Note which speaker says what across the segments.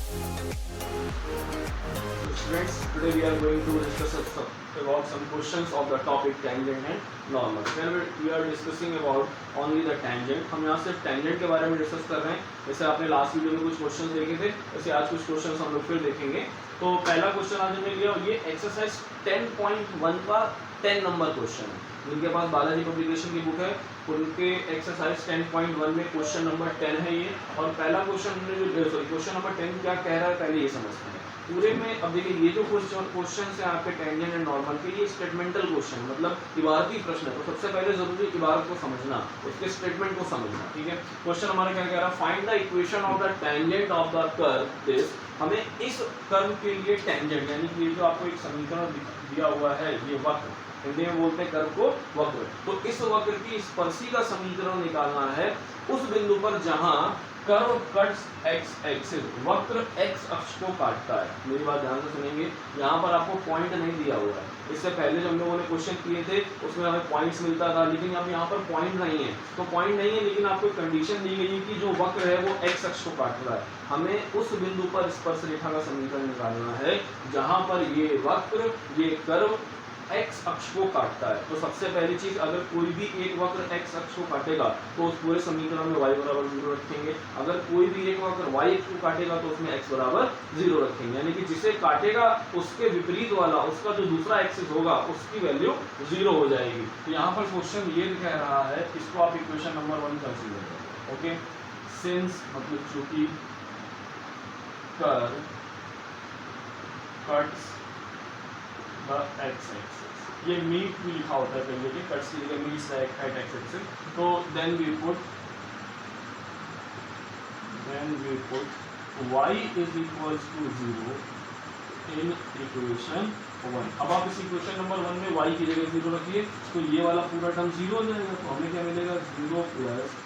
Speaker 1: Students, today we are going to discuss about some questions of the topic tangent and normal. Where we are discussing about only the tangent. हम यहाँ सिर्फ tangent के बारे में discuss कर रहे हैं. जैसे आपने लास्ट वीडियो में कुछ क्वेश्चंस देखे थे, वैसे आज कुछ क्वेश्चंस हम लोग फिर देखेंगे. तो पहला क्वेश्चन आज हमने लिया, ये एक्सरसाइज 10.1 का 10 नंबर क्वेश्चन है. जिनके पास बालाजी पब्लिकेशन की बुक है उनके एक्सरसाइज 10.1 में क्वेश्चन नंबर 10 है ये. और पहला क्वेश्चन हमने जो क्वेश्चन नंबर 10 क्या कह रहा है पहले ये समझते हैं पूरे में. अब देखिए ये जो क्वेश्चन है आपके टेंजेंट एंड नॉर्मल के, ये स्टेटमेंटल क्वेश्चन मतलब इबारती प्रश्न है. तो सबसे पहले जरूरी इबारत को समझना, उसके स्टेटमेंट को समझना. ठीक है, क्वेश्चन हमारा क्या कह रहा है, find the equation of the tangent of the curve this. हमें इस कर्व के लिए टेंजेंट यानी कि ये जो आपको एक समीकरण दिया हुआ है, ये वक्र, हिंदी में बोलते हैं कर्व को वक्र. तो इस वक्र की स्पर्शी का समीकरण निकालना है उस बिंदु पर जहां कर्व कट्स एक्स एक्सिस, वक्र एक्स अक्ष को काटता है. मेरी बात ध्यान से सुनेंगे, यहाँ पर आपको पॉइंट नहीं दिया हुआ है. इससे पहले जब हम लोगों ने क्वेश्चन किए थे उसमें हमें पॉइंट्स मिलता था, लेकिन अब यहाँ पर पॉइंट नहीं है. तो पॉइंट नहीं है लेकिन आपको कंडीशन दी गई है कि जो वक्र है वो एक्स अक्ष को काट रहा है. हमें उस बिंदु पर स्पर्श रेखा का समीकरण निकालना है जहां पर ये वक्र, ये कर्व एक्स अक्ष को काटता है. तो सबसे पहली चीज, अगर कोई भी एक वक्र एक्स अक्ष को काटेगा तो उस पूरे समीकरण में y बराबर 0 रखेंगे. अगर कोई भी एक वक्र y अक्ष को काटेगा तो उसमें x बराबर 0 रखेंगे. यानी कि जिसे काटेगा उसके विपरीत वाला, उसका जो दूसरा एक्सिस होगा उसकी वैल्यू 0 हो जाएगी. तो यहाँ पर क्वेश्चन ये कह रहा है, इसको आप इक्वेशन नंबर 1 कंसीडर करें. ओके, सिंस मतलब चूंकि curve cuts the x axis, ये मीट भी लिखा होता है पहले के, कट्स की जगह मीट्स द एक्स एक्सिस. तो then we put y is equals to 0 in equation 1. अब आप इस इक्वेशन नंबर 1 में y की जगह 0 रखिए तो ये वाला पूरा टर्म 0 हो जाएगा. तो हमें क्या मिलेगा, 0 plus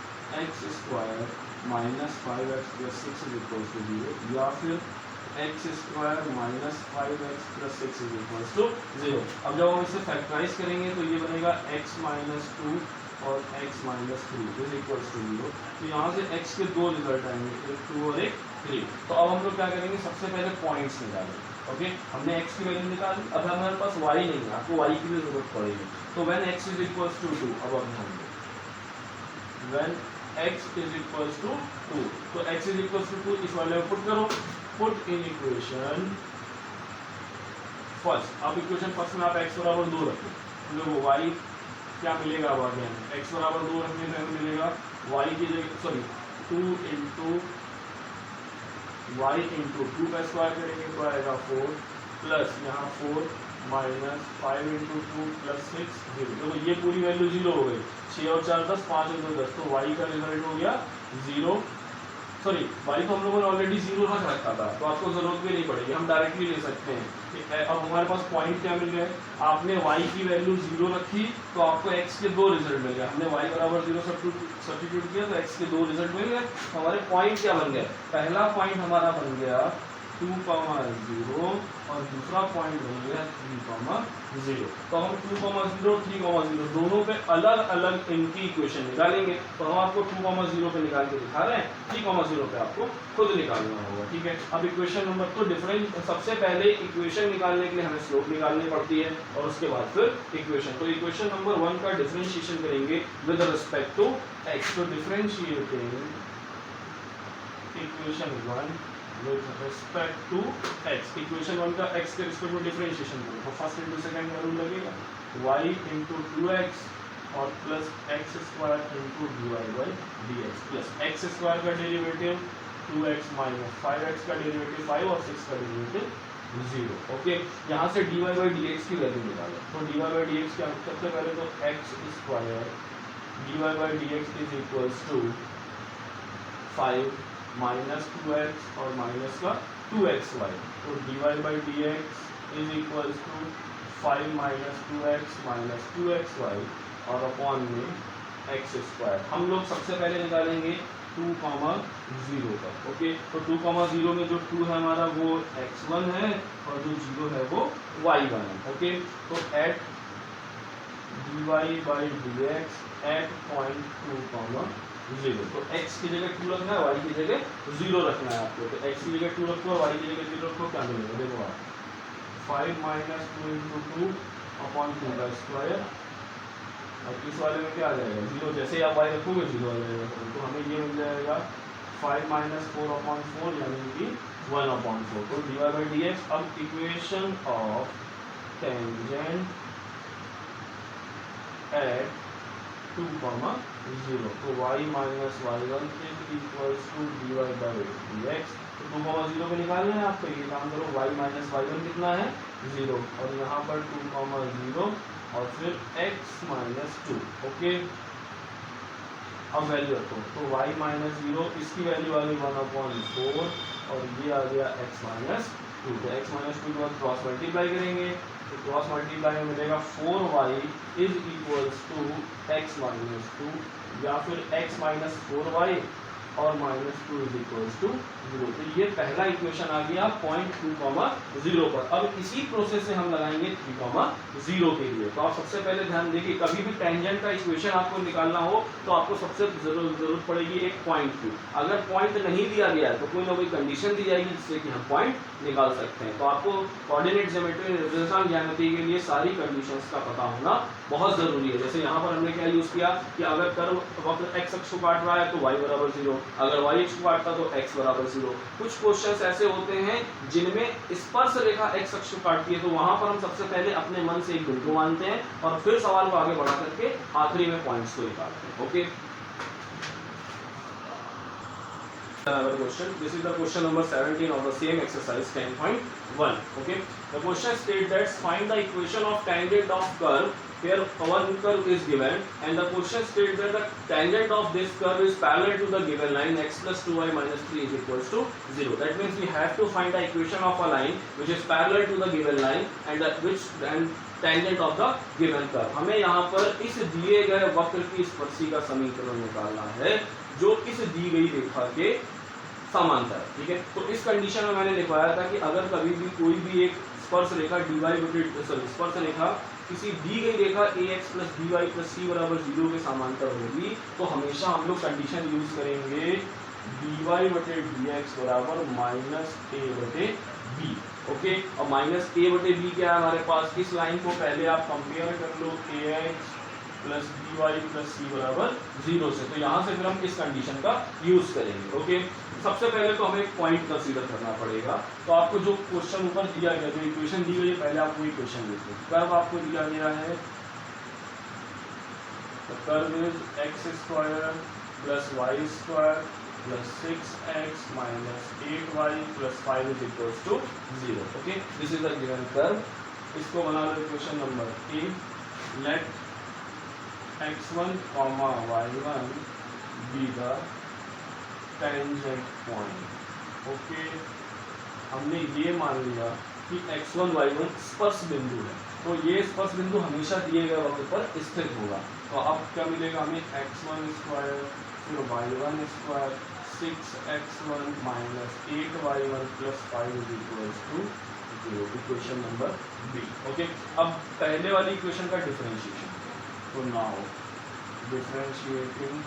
Speaker 1: x square minus 5x plus 6 is equals to 0, या फिर x square minus 5x plus 6 is equals to 0. अब जब हम इसे फैक्टराइज करेंगे तो ये बनेगा x माइनस 2 और x minus 3 is equals to 0. तो यहाँ से x के दो रिजल्ट आएंगे, एक 2 और एक 3. तो अब हम लोग क्या करेंगे, सबसे पहले पॉइंट्स निकालेंगे. ओके, हमने x की वैल्यू निकाली. अब हमारे पास y नहीं है, आपको y की भी जरूरत पड़ेगी. तो when x is equals to 2, अब ध्यान दें, when x is equals to 2, तो x इज इक्वल्स टू 2 इस वाले में पुट करो. Put in equation first. अब इक्वेशन फर्स्ट में आप x बराबर 2 रखो, तो y क्या मिलेगा, अब आगे x बराबर 2 रखने से हमें मिलेगा y की जगह, सॉरी 2 इंटू y इंटू 2 का स्क्वायर करेंगे तो आएगा 4 प्लस यहाँ 4 माइनस 5 इंटू 2 प्लस 6 0. तो ये पूरी वैल्यू 0 हो गई. 6 और 4 10, 5 और 2 10, तो y का रिजल्ट हो गया 0. सॉरी, y तो हम लोगों ने ऑलरेडी 0 रख रखा था, तो आपको जरूरत भी नहीं पड़ेगी, हम डायरेक्टली ले सकते हैं. अब हमारे पास पॉइंट क्या मिल गया है, आपने y की वैल्यू 0 रखी तो आपको x के दो रिजल्ट मिल गए. हमने y बराबर 0 सब्स्टिट्यूट किया तो x के दो रिजल्ट मिल गए. तो हमारे पॉइंट क्या बन गया, पहला पॉइंट हमारा बन गया 2, 0 और दूसरा पॉइंट बन गया 3, 0. तो हम 2, 0, 3, 0 दोनों पे अलग अलग इनकी इक्वेशन निकालेंगे. तो हम आपको 2, 0 पे निकाल के दिखा रहे हैं, 3, 0 पे आपको खुद निकालना होगा. ठीक है, अब इक्वेशन नंबर, तो डिफरेंस, सबसे पहले इक्वेशन निकालने के लिए हमें स्लोप निकालनी पड़ती है और उसके बाद फिर इक्वेशन. तो इक्वेशन नंबर 1 का डिफरेंशिएशन करेंगे विद रिस्पेक्ट टू x. तो differentiating equation 1 with respect to x. Equation 1 का x के रिस्पेक्ट में डिफरेंशिएशन करें तो फर्स्ट इंटू सेकंड का रूल लगेगा, y इंटू 2x और plus x square into dy by dx plus x square का डेरिवेटिव 2x माइनस 5x का डेरिवेटिव 5 और 6 का डेरिवेटिव 0. ओके, यहाँ से dy बाई dx की वैल्यू निकालें. तो dy बाई dx क्या, सबसे पहले तो x square dy by dx is equals to 5 minus 2x और माइनस का 2xy. तो dy by dx is equals to 5 minus 2x minus 2xy और अपॉन में x स्क्वायर. हम लोग सबसे पहले निकालेंगे 2, 0 का. ओके, तो 2, 0 में जो 2 है हमारा वो x1 है और जो 0 है वो y1 है. ओके, तो at dy by dx at point 2, 0। तो x की जगह 2 रखना है, y की जगह 0 रखना है आपको। तो x की जगह 2 रखो और y की जगह 0 रखो, क्या मिलेगा देखो आप 5 माइनस 2 इंटू 2 अपॉन 2 का स्क्वायर। और इस वाले में क्या आ जाएगा 0, जैसे ही आप y रखोगे 0 आ जाएगा। तो हमें ये मिल जाएगा 5 माइनस 4 अपॉन 4 यानी कि 1 अपॉन 4। तो dy बाई डी एक्स। अब इक्वेशन ऑफ टेंजेंट एट 2, 0। तो y minus y1 is equals to dy by d x. तो 2, 0 को निकालना है आपको, ये काम करो। y माइनस y1 कितना है 0, और यहाँ पर 2, 0 और फिर x माइनस 2। ओके, अब वैल्यू रखो। तो y माइनस 0 इसकी वैल्यू आ गई 1/4 और ये आ गया x माइनस 2। तो x माइनस 2 के बाद क्रॉस मल्टीप्लाई करेंगे, तो क्रॉस मल्टीप्लाई में मिलेगा 4y is equals to x minus 2, या फिर x माइनस 4y और माइनस 2 इज इक्वल्स टू 0। तो ये पहला इक्वेशन आ गया पॉइंट 2, 0 पर। अब इसी प्रोसेस से हम लगाएंगे 3, 0 के लिए। तो आप सबसे पहले ध्यान देखिए, कभी भी टेंजेंट का इक्वेशन आपको निकालना हो तो आपको सबसे जरूरत पड़ेगी एक पॉइंट की। अगर पॉइंट नहीं दिया गया है तो कोई ना कोई कंडीशन दी जाएगी जिससे कि हम पॉइंट निकाल सकते हैं। तो आपको कोऑर्डिनेट ज्योमेट्री निर्देशांक ज्यामिति के लिए सारी कंडीशंस का पता होना बहुत जरूरी है। जैसे यहाँ पर हमने क्या यूज किया कि अगर कर्व वक्र x अक्ष को काट रहा है तो y बराबर 0, अगर y अक्ष को काटता तो x बराबर 0। कुछ क्वेश्चंस ऐसे होते हैं जिनमें स्पर्श रेखा x अक्ष को काटती है, तो वहां पर हम सबसे पहले अपने मन से एक बिंदु मानते हैं और फिर सवाल को आगे बढ़ा करके आखिरी में पॉइंट्स को निकालते हैं। Okay, another question. This is the question number 17 of the same exercise 10.1. Okay, the question states that find the equation of tangent of curve where one curve is given, and the question states that the tangent of this curve is parallel to the given line x plus 2y minus 3 is equals to 0. That means we have to find the equation of a line which is parallel to the given line and tangent of the given curve. हमें यहाँ पर इस दिए गए वक्र की स्पर्शी का समीकरण निकालना है जो इस दी गई रेखा के समांतर। ठीक है, तो इस कंडीशन में मैंने लिखवाया था कि अगर कभी भी कोई भी एक स्पर्श रेखा स्पर्श रेखा किसी दी गई रेखा ax plus dy plus c बराबर 0 के समांतर होगी, तो हमेशा हम लोग कंडीशन यूज करेंगे dy बटे dx बराबर माइनस a बटे b। ओके, और माइनस a बटे b क्या है हमारे पास, इस लाइन को पहले आप कंपेयर कर लो ax plus dy plus c बराबर 0 से। तो यहाँ से फिर हम इस कंडीशन का यूज करेंगे। ओके, सबसे पहले तो हमें एक पॉइंट कंसीडर करना पड़ेगा। तो आपको जो क्वेश्चन ऊपर दिया गया, जो इक्वेशन दी गई है, पहले आप वो इक्वेशन देखो। कर्व आपको दिया गया है, curve is x square plus y square plus 6x minus 8y plus 5 is equals to 0। Okay, this is the given curve. इसको बना लो equation number A. Let x1, y1 be the tangent point. Okay, हमने ये मान लिया कि x1, y1 स्पर्श बिंदु है, तो ये स्पर्श बिंदु हमेशा दिए गए वक्र पर स्थित होगा। तो अब क्या मिलेगा हमें, x1 स्क्वायर फिर y1 square 6x1 minus 8y1 plus 5 is equals to 0। Equation number b. Okay, अब पहले वाली इक्वेशन का डिफरेंशिएशन। तो नाउ डिफरेंशिएटिंग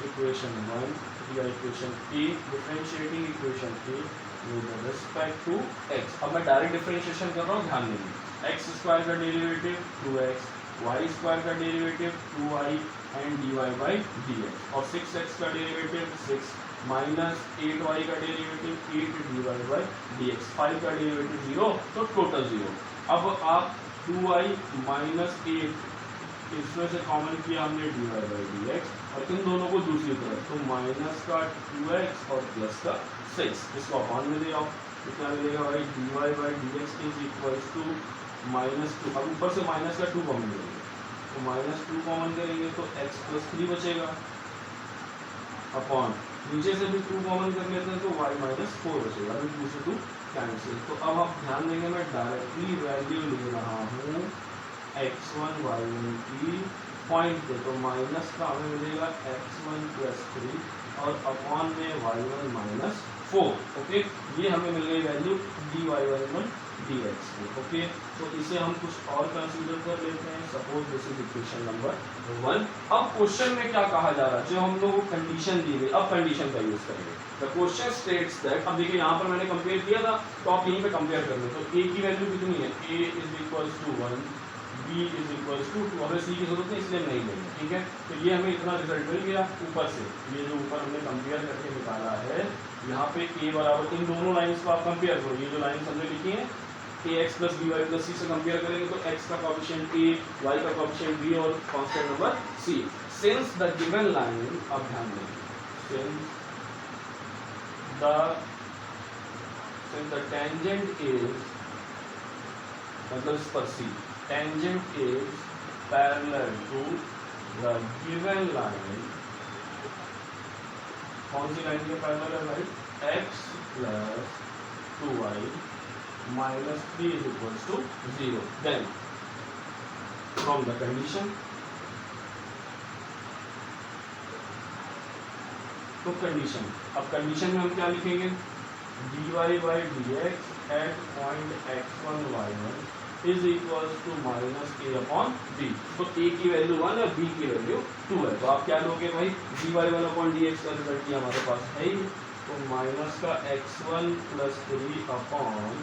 Speaker 1: इक्वेशन 1 या equation a, differentiating equation a with respect to x। अब मैं डायरेक्ट डिफरेंशिएशन कर रहा हूँ, ध्यान देंगे। x स्क्वायर का डेरिवेटिव 2x, y स्क्वायर का derivative 2y and dy by dx, और 6x का डेरिवेटिव 6 माइनस 8y का डेरिवेटिव 8 dy बाई dx, 5 का डेरिवेटिव 0, तो टोटल 0। अब आप 2y माइनस 8 इसमें से कॉमन किया हमने dy बाई dx, और इन दोनों को दूसरी तरफ, तो माइनस का 2x और प्लस का 6, इसको अपॉन में ले आओ। कितना मिलेगा भाई, dy by dx is equals to -2। अब ऊपर से माइनस का 2 कॉमन करेंगे, तो -2 कॉमन करेंगे तो x प्लस 3 बचेगा, अपॉन नीचे से भी 2 कॉमन कर लेते हैं तो y माइनस 4 बचेगा। अभी 2 से 2 कैंसिल। तो अब आप ध्यान देंगे, मैं डायरेक्टली वैल्यू ले रहा हूँ x1 y1 की पॉइंट पे, तो माइनस का हमें मिलेगा x1 प्लस 3 और अपॉन में y1 माइनस 4। ओके, ये हमें मिल गई वैल्यू dy बाई dx को। ओके, तो इसे हम कुछ और कंसीडर कर लेते हैं। Suppose this is equation number 1। अब क्वेश्चन में क्या कहा जा रहा है, जो हम लोग को कंडीशन दी गई, अब कंडीशन का यूज करेंगे। द क्वेश्चन स्टेट्स दैट, अब देखिए यहाँ पर मैंने कंपेयर किया था, तो आप यहीं पे कंपेयर कर लो। तो a की वैल्यू कितनी है, a is equals to 1, b is equals to 2। हमें c की जरूरत नहीं, इसलिए नहीं लेंगे। ठीक है, तो ये हमें इतना रिजल्ट मिल गया ऊपर से। ये जो ऊपर हमने कंपेयर करके निकाला है, यहाँ पे a बराबर, इन दोनों लाइन्स को आप कंपेयर करो। ये जो लाइन्स हमने लिखी है ax plus by plus c से कंपेयर करेंगे तो x का कोएफिशिएंट a, y का कोएफिशिएंट b और constant number c। Since the given line, अब ध्यान दें, सिंस द टेंजेंट इज, मतलब इस पर c, tangent is parallel to the given line. कौन सी लाइन के पैरेलल है भाई, x plus 2y minus 3 is equals to 0. Then from the condition, तो कंडीशन, अब कंडीशन में हम क्या लिखेंगे, dy by dx at point x1 y1 is equals to minus a upon b। तो a की वैल्यू 1 और b की वैल्यू 2 है, तो आप क्या लोगे भाई, dy 1 upon dx का रिजल्ट हमारे पास है ही, तो माइनस का x1 plus 3 upon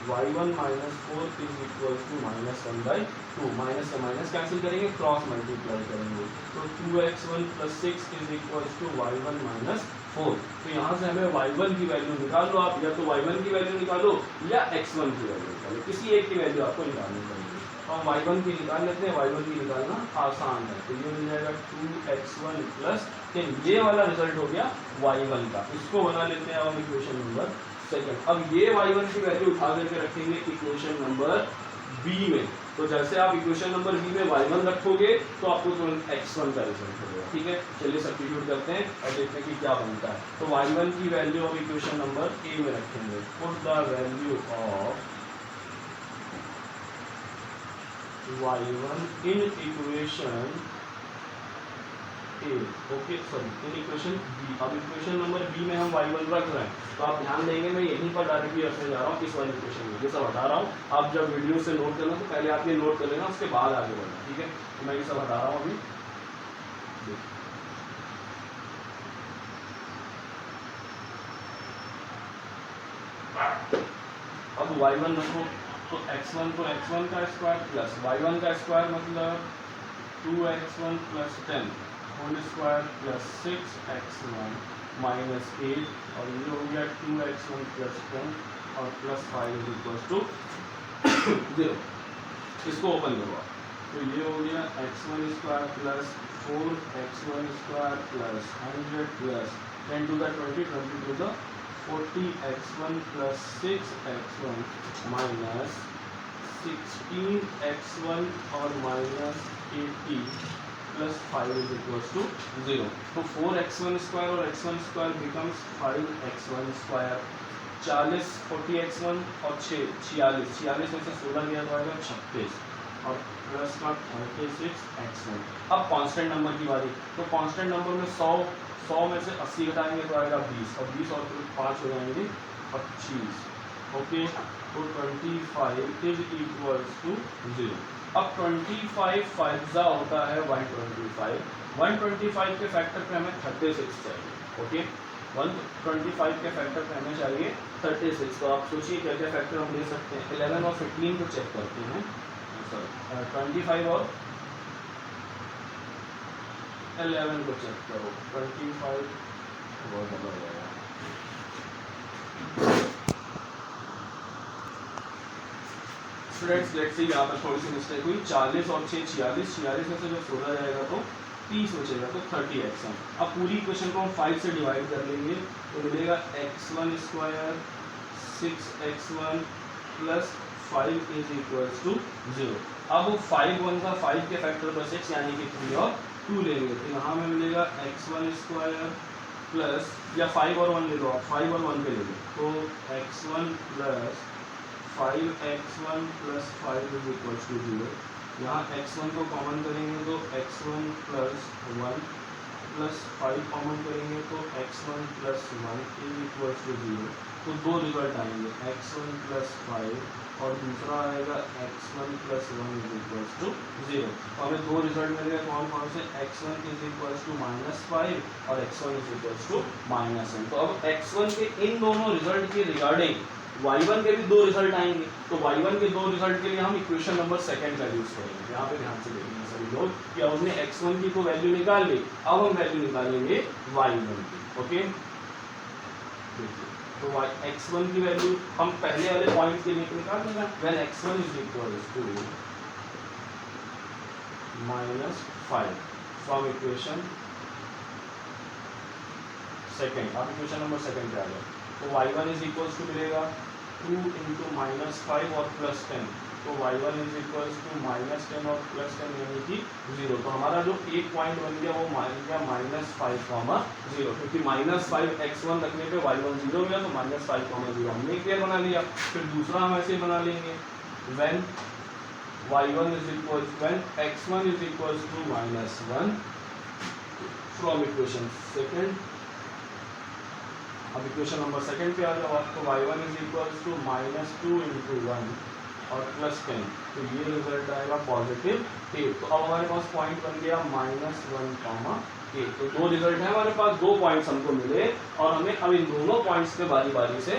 Speaker 1: y1 minus 4 is equal to minus 1 by 2। Minus से माइनस कैंसिल करेंगे, क्रॉस मल्टीप्लाई करेंगे, तो 2x1 plus 6 is equal to y1 minus 4। तो यहाँ से हमें y1 की वैल्यू निकाल लो आप, या तो y1 की वैल्यू निकालो या x1 की वैल्यू निकालो, किसी एक की वैल्यू आपको निकालनी पड़ेगी। तो हम y1 की निकाल लेते हैं, y1 की निकालना आसान है, तो ये मिल जाएगा 2x1 प्लस 10। ये वाला रिजल्ट हो गया y1 का, इसको बना लेते हैं हम इक्वेशन नंबर सेकंड। अब ये y1 की वैल्यू उठा करके रखेंगे इक्वेशन नंबर b में, तो जैसे आप इक्वेशन नंबर b में y1 रखोगे तो आपको तुरंत x1 का रिजल्ट होगा। ठीक है, चलिए सब्स्टिट्यूट करते हैं और देखते हैं कि क्या बनता है। तो y1 की वैल्यू अब इक्वेशन नंबर a में रखेंगे, put the value of y1 in equation okay sorry in equation b. अब इक्वेशन नंबर बी में हम y1 रख रहे हैं, तो आप ध्यान देंगे मैं यहीं पर डायरेक्टली रखने जा रहा हूँ इस वाली इक्वेशन में, ये सब हटा रहा हूँ। आप जब वीडियो से नोट करना तो पहले आप ये नोट कर लेना, उसके बाद आगे बढ़ना। ठीक है, तो मैं ये सब हटा रहा हूँ अभी। अब y1 रखो, तो x1 का स्क्वायर प्लस y1 का स्क्वायर मतलब 2x1 plus 10 whole square plus 6x1 minus 8, और ये हो गया 2x1 प्लस 10 और प्लस 5 इज इक्वल टू 0। इसको ओपन करो, तो ये हो गया x1 square plus 4x1 square plus 100 plus 10 to the 20 to the 40x1 plus 6x1 minus 16x1 और minus 80 plus 5 is equals to 0। तो 4x1 स्क्वायर और x1 square becomes 5x1 square. 40 40x1 और 46 में से 16 गया तो आएगा 36 और प्लस का 36x1। अब कांस्टेंट नंबर की बारी, तो कांस्टेंट नंबर में 100 में से 80 घटाएंगे तो आएगा 20, और 20 और 5 हो जाएंगे 25। ओके, तो 25 इज इक्वल्स टू 0। अब 25 5 होता है 125, 125 के फैक्टर पे हमें 36 चाहिए। ओके, 125 के फैक्टर पे हमें चाहिए 36। तो आप सोचिए क्या क्या फैक्टर हम ले सकते हैं। 11 और 15 को चेक करते हैं, सॉरी 25 और 11 को चेक करो। 25 बहुत ज़्यादा हो जाएगा। स्टूडेंट्स लेट्स सी यहाँ पर थोड़ी सी मिस्टेक हुई। 40 और 6 46 में से जब 16 जाएगा तो 30 बचेगा, तो 30x1। अब पूरी इक्वेशन को हम 5 से डिवाइड कर लेंगे तो मिलेगा x1 square 6x1 plus 5 is equals to 0। अब 5 1 का 5 के फैक्टर पर 6 यानी कि 3 और 2 लेंगे, तो यहाँ में मिलेगा x1 स्क्वायर प्लस, या 5 और 1 ले लो आप, 5 और 1 पे ले लो, तो x1 plus 5x1 plus 5 is equals to 0। यहाँ x1 को कॉमन करेंगे तो x1 प्लस 1 प्लस 5 कॉमन करेंगे तो x1 plus 1 is equal to 0। तो दो रिजल्ट आएंगे, x1 प्लस 5 और दूसरा आएगा x1 plus 1 is equal to 0। तो हमें दो रिजल्ट मिलेगा, कौन कौन से, x1 इज इक्वल टू -5 और x1 इज इक्वल टू -1। तो अब x1 के इन दोनों रिजल्ट के रिगार्डिंग y1 के भी दो रिजल्ट आएंगे। तो y1 के दो रिजल्ट के लिए हम इक्वेशन नंबर सेकंड का यूज करेंगे। यहाँ पे ध्यान से देखेंगे सभी लोग कि हमने x1 की तो वैल्यू निकाल ली, अब हम वैल्यू निकालेंगे y1 की। ओके, तो x1 की वैल्यू हम पहले वाले पॉइंट के लिए निकाल देंगे। When x1 is equal to -5 from equation second, अब इक्वेशन नंबर सेकंड पे आ गया। तो y1 इज इक्वल टू मिलेगा 2 इंटू -5 और +10। तो y1 इज इक्वल टू -10 और +10 यानी कि 0। तो हमारा जो एक पॉइंट बन गया वो मान गया -5, 0, क्योंकि -5 x1 रखने पे y1 0 मिला, तो -5, 0 हमने क्लियर बना लिया। फिर दूसरा हम ऐसे बना लेंगे, when y1 is equal, when x1 is equal to -1 from equation second. अब इक्वेशन नंबर सेकंड पे आ जाओ आप, तो y1 is equal to -2 into 1 और +10। तो ये रिजल्ट आएगा पॉजिटिव 8। तो अब हमारे पास पॉइंट बन गया -1, 8। तो दो रिजल्ट है हमारे पास, दो पॉइंट्स हमको मिले और हमें अब इन दोनों पॉइंट्स पे बारी बारी से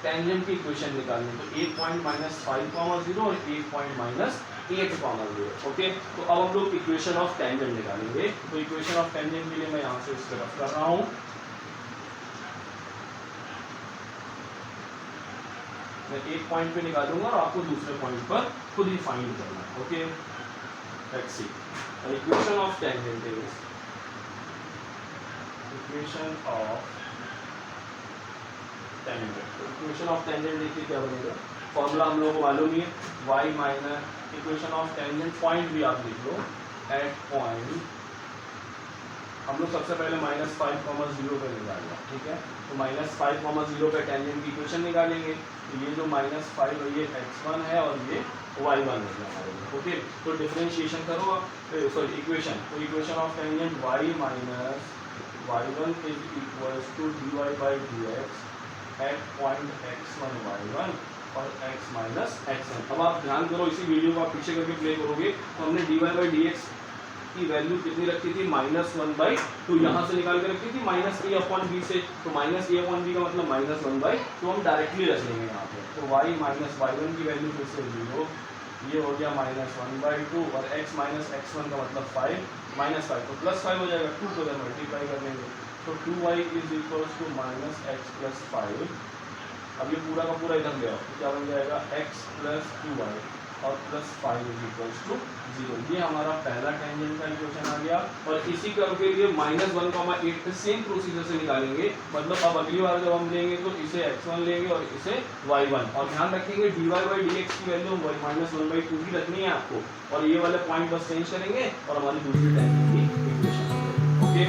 Speaker 1: टेंजेंट की इक्वेशन निकालनी। तो एक पॉइंट -5, 0 और एक पॉइंट -8, 0। ओके, तो अब हम लोग इक्वेशन ऑफ टेंजेंट निकालेंगे। तो इक्वेशन ऑफ टेंजेंट के लिए मैं यहाँ से इस तरफ कर रहा हूँ, मैं एक पॉइंट पे निकालूंगा और आपको दूसरे पॉइंट पर खुद ही फाइंड करना है। Okay, let's see equation of tangent is, equation of tangent. Equation of tangent देखिए क्या बनेगा, फॉर्मूला हम लोगों को मालूम ही है, y minus equation of tangent, point भी आप लिख लो, एट पॉइंट हम लोग सबसे पहले -5, 0 पे निकालेंगे। ठीक है, तो -5, 0 पे टेंजेंट की इक्वेशन निकालेंगे। तो ये जो -5 ये x1 है और ये y1 है हमारे लिए। ओके, तो डिफरेंशिएशन करो आप, सॉरी इक्वेशन, तो equation of tangent y minus y1 is equal to dy by dx at point x1 y1 और x माइनस xn। अब आप ध्यान करो, इसी वीडियो को आप पीछे करके प्ले करोगे तो हमने dy बाई dx की वैल्यू कितनी रखी थी, -1/2। यहाँ से निकाल के रखी थी -a/b से, तो -a/b का मतलब -1/2 हम डायरेक्टली रख लेंगे यहाँ पे। तो y माइनस y1 की वैल्यू फिर से 0, ये हो गया -1/2 और x माइनस x1 का मतलब 5, तो +5 हो जाएगा, 2 को इधर मल्टीप्लाई कर लेंगे। तो 2y is equal to -x + 5। अब ये पूरा का पूरा इधर ले आओ, तो क्या बन जाएगा, x + 2y और +5 इज इक्वल टू 0। ये हमारा पहला टेंजेंट का इक्वेशन आ गया। और इसी कर्व के लिए -1, 8 पे सेम प्रोसीजर से निकालेंगे। मतलब अब अगली बार जब हम लेंगे तो इसे x1 लेंगे और इसे y1, और ध्यान रखेंगे dy बाई dx की वैल्यू -1/2 की रखनी है आपको, और ये वाले पॉइंट बस चेंज करेंगे और हमारी दूसरी टेंजेंट की इक्वेशन। ओके,